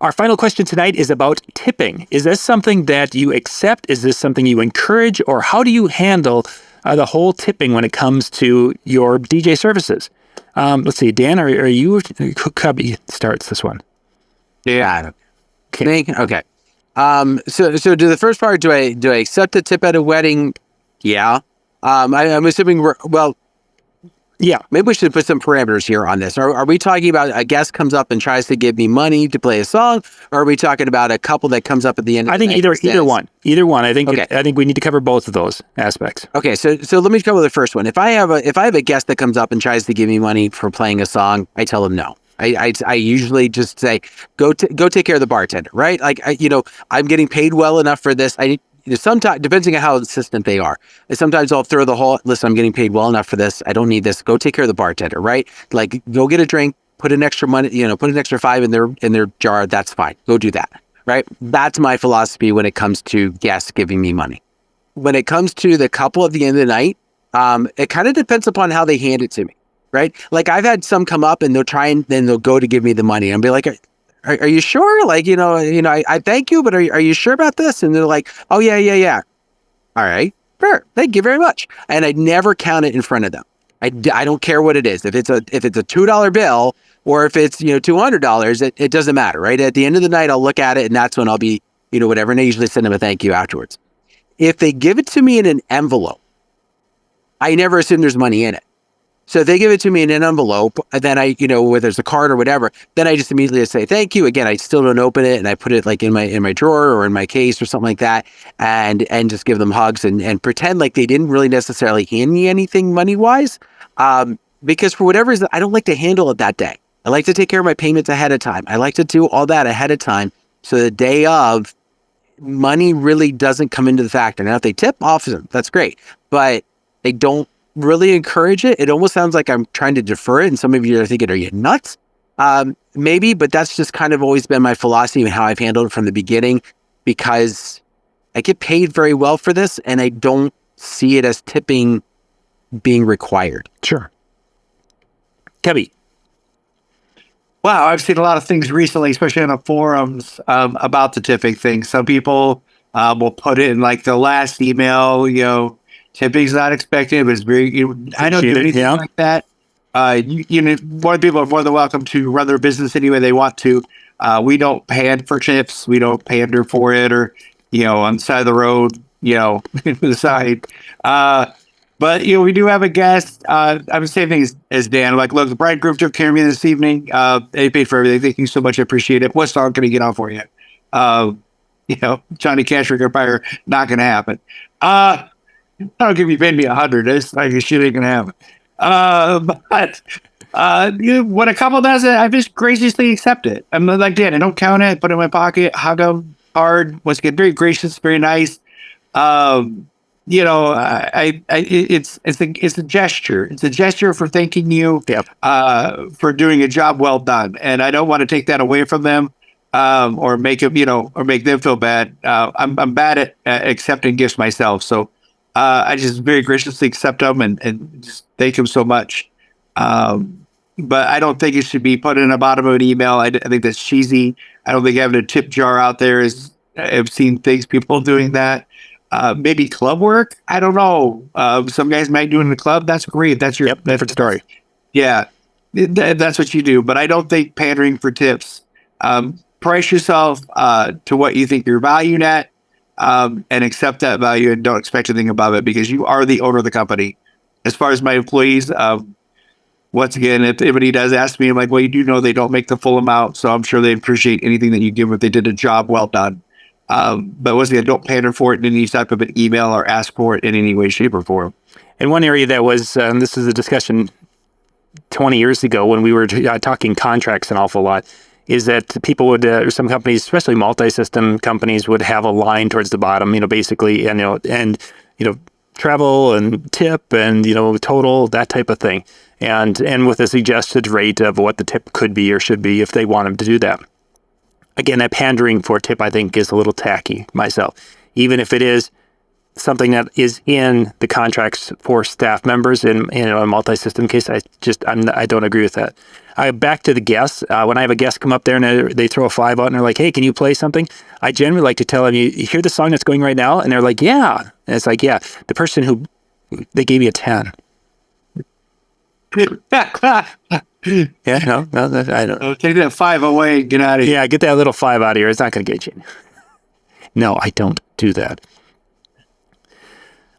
Our final question tonight is about tipping. Is this something that you accept? Is this something you encourage? Or how do you handle the whole tipping when it comes to your DJ services? Let's see, Dan, are you... Cubby starts this one. Yeah. Okay. Okay. So to the first part, do I accept a tip at a wedding? Yeah. I'm assuming Yeah. Maybe we should put some parameters here on this. Are we talking about a guest comes up and tries to give me money to play a song, or are we talking about a couple that comes up at the end of the night? I think either one. Either one. I think I think we need to cover both of those aspects. Okay, so let me cover the first one. If I have a guest that comes up and tries to give me money for playing a song, I tell them no. I usually just say, go take care of the bartender, right? Like, I'm getting paid well enough for this. Sometimes, depending on how insistent they are, sometimes I'll throw the whole, listen, I'm getting paid well enough for this. I don't need this. Go take care of the bartender, right? Like, go get a drink, put an extra money, put an extra $5 in their jar. That's fine. Go do that, right? That's my philosophy when it comes to guests giving me money. When it comes to the couple at the end of the night, it kind of depends upon how they hand it to me, right? Like, I've had some come up and they'll try and then they'll go to give me the money and be like, are you sure? Like, I thank you, but are you sure about this? And they're like, oh, yeah. All right, sure. Thank you very much. And I never count it in front of them. I don't care what it is. If it's a $2 bill or if it's, $200, it doesn't matter, right? At the end of the night, I'll look at it and that's when I'll be, whatever. And I usually send them a thank you afterwards. If they give it to me in an envelope, I never assume there's money in it. So if they give it to me in an envelope, and then I, whether it's a card or whatever, then I just immediately say thank you. Again, I still don't open it, and I put it like in my drawer or in my case or something like that, and just give them hugs and pretend like they didn't really necessarily hand me anything money wise, because for whatever reason, I don't like to handle it that day. I like to take care of my payments ahead of time. I like to do all that ahead of time, so the day of, money really doesn't come into the factor. Now, if they tip, awesome, that's great, but they don't really encourage it. It almost sounds like I'm trying to defer it, and some of you are thinking, are you nuts? Maybe, but that's just kind of always been my philosophy and how I've handled it from the beginning, because I get paid very well for this, and I don't see it as tipping being required. Sure. Cubby. Wow, I've seen a lot of things recently, especially on the forums, about the tipping thing. Some people will put it in like the last email, tipping's not expected, but it's very, I don't do anything like that. More people are more than welcome to run their business any way they want to. We don't pander for tips. We don't pander for it, or, on the side of the road, to the side. But, we do have a guest. I'm the same thing as Dan. Like, look, the bride group took care of me this evening. They paid for everything. Thank you so much. I appreciate it. What song can I get on for you? Johnny Cash or Empire, not going to happen. I don't give you paid me 100. It's like a shit ain't gonna happen. But when a couple does it, I just graciously accept it. I'm like, Dan, I don't count it. Put it in my pocket. Hug them hard. Once again, very gracious, very nice. It's a gesture. It's a gesture for thanking you. Yep. For doing a job well done, and I don't want to take that away from them. Or make them, or make them feel bad. I'm bad at accepting gifts myself, so. I just very graciously accept them and just thank them so much. But I don't think it should be put in the bottom of an email. I think that's cheesy. I don't think having a tip jar out there is, I've seen people doing that. Maybe club work. I don't know. Some guys might do it in the club. That's great. That's your different story. Yeah, that's what you do. But I don't think pandering for tips. Price yourself to what you think you're valued at. And accept that value and don't expect anything above it, because you are the owner of the company. As far as my employees, once again, if anybody does ask me, I'm like, well, you do know they don't make the full amount, so I'm sure they appreciate anything that you give if they did a job well done. But once again, don't pander for it in any type of an email or ask for it in any way, shape, or form. And one area that was, this is a discussion 20 years ago when we were talking contracts an awful lot, is that people would, or some companies, especially multi-system companies, would have a line towards the bottom, basically, and travel and tip and, total, that type of thing. And with a suggested rate of what the tip could be or should be if they wanted to do that. Again, that pandering for tip, I think, is a little tacky myself. Even if it is something that is in the contracts for staff members in a multi-system case. I don't agree with that. Back to the guests. When I have a guest come up there and they throw a 5 out and they're like, "Hey, can you play something?" I generally like to tell them, "You hear the song that's going right now?" And they're like, "Yeah." And it's like, "Yeah." The person who they gave me a 10. Yeah, no, I don't. So take that 5 away. Get out of here. Yeah, get that little 5 out of here. It's not going to get you. No, I don't do that.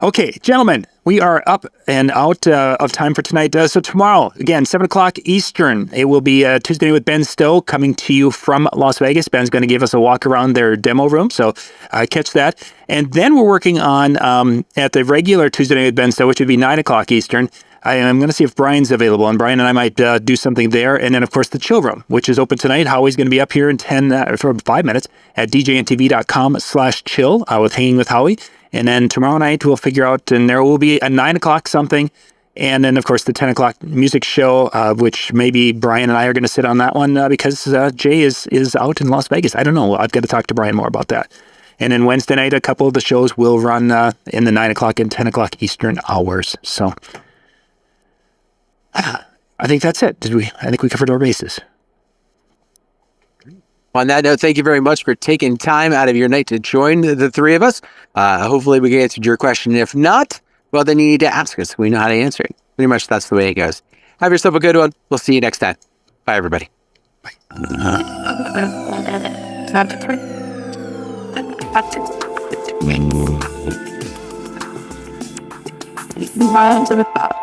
Okay, gentlemen, we are up and out of time for tonight. So tomorrow, again, 7 o'clock Eastern, it will be Tuesday Night with Ben Stowe coming to you from Las Vegas. Ben's going to give us a walk around their demo room, so catch that. And then we're working on, at the regular Tuesday Night with Ben Stowe, which would be 9 o'clock Eastern, I'm going to see if Brian's available, and Brian and I might do something there. And then, of course, the chill room, which is open tonight. Howie's going to be up here in for 5 minutes at DJNTV.com/chill with Hanging with Howie. And then tomorrow night, we'll figure out, and there will be a 9 o'clock something. And then, of course, the 10 o'clock music show, which maybe Brian and I are going to sit on that one because Jay is out in Las Vegas. I don't know. I've got to talk to Brian more about that. And then Wednesday night, a couple of the shows will run in the 9 o'clock and 10 o'clock Eastern hours. So I think that's it. I think we covered our bases. On that note, thank you very much for taking time out of your night to join the three of us. Hopefully we answered your question. If not, well, then you need to ask us. We know how to answer it. Pretty much that's the way it goes. Have yourself a good one. We'll see you next time. Bye, everybody. Bye.